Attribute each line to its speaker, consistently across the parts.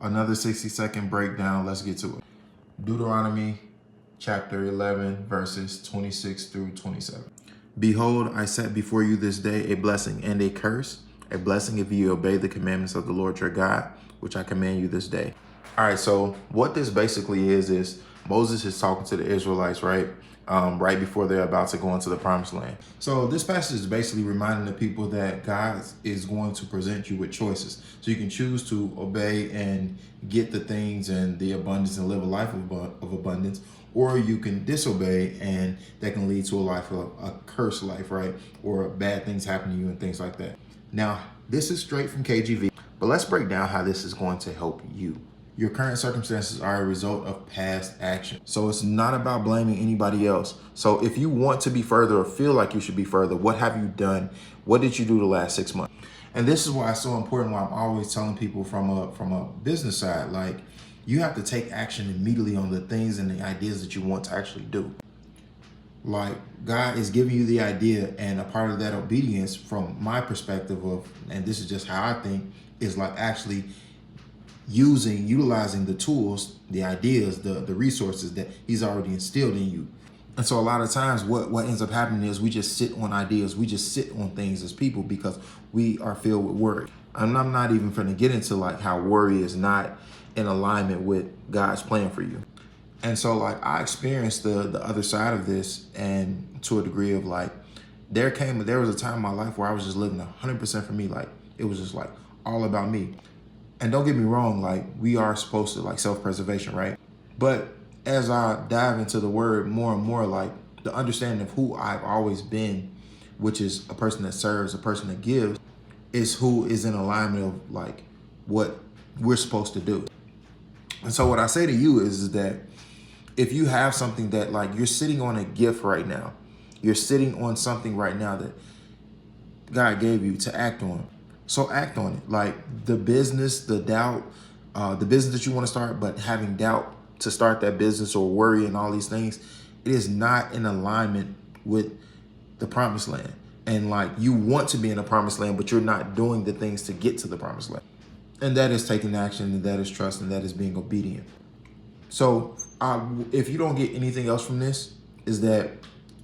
Speaker 1: Another 60-second breakdown. Let's get to it. Deuteronomy chapter 11, verses 26 through 27. Behold, I set before you this day a blessing and a curse. A blessing if you obey the commandments of the Lord your God, which I command you this day. All right, so what this basically is Moses is talking to the Israelites, right? Right before they're about to go into the promised land. So this passage is basically reminding the people that God is going to present you with choices. So you can choose to obey and get the things and the abundance and live a life of abundance, or you can disobey and that can lead to a life of a cursed life, right? Or bad things happen to you and things like that. Now, this is straight from KJV, but let's break down how this is going to help you. Your current circumstances are a result of past action. So it's not about blaming anybody else. So if you want to be further or feel like you should be further, what have you done? What did you do the last 6 months? And this is why it's so important, why I'm always telling people from a business side, like you have to take action immediately on the things and the ideas that you want to actually do. Like God is giving you the idea, and a part of that obedience from my perspective of, and this is just how I think, is like actually utilizing the tools, the ideas, the resources that he's already instilled in you. And so a lot of times what ends up happening is we just sit on ideas. We just sit on things as people because we are filled with worry. And I'm not even going to get into like how worry is not in alignment with God's plan for you. And so like I experienced the other side of this, and to a degree of like, there was a time in my life where I was just living 100% for me. Like it was just like all about me. And don't get me wrong, like we are supposed to like self-preservation, right? But as I dive into the word more and more, like the understanding of who I've always been, which is a person that serves, a person that gives, is who is in alignment of like what we're supposed to do. And so what I say to you is that if you have something that like you're sitting on a gift right now, you're sitting on something right now that God gave you to act on. So act on it. Like the business, the doubt, the business that you want to start, but having doubt to start that business or worry and all these things, it is not in alignment with the promised land. And like you want to be in the promised land, but you're not doing the things to get to the promised land. And that is taking action, and that is trust, and that is being obedient. So if you don't get anything else from this, is that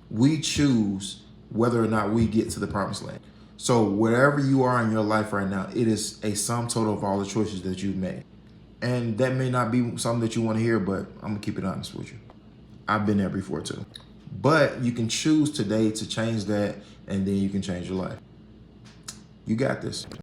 Speaker 1: we choose whether or not we get to the promised land. So wherever you are in your life right now, it is a sum total of all the choices that you've made. And that may not be something that you want to hear, but I'm gonna keep it honest with you. I've been there before too. But you can choose today to change that, and then you can change your life. You got this.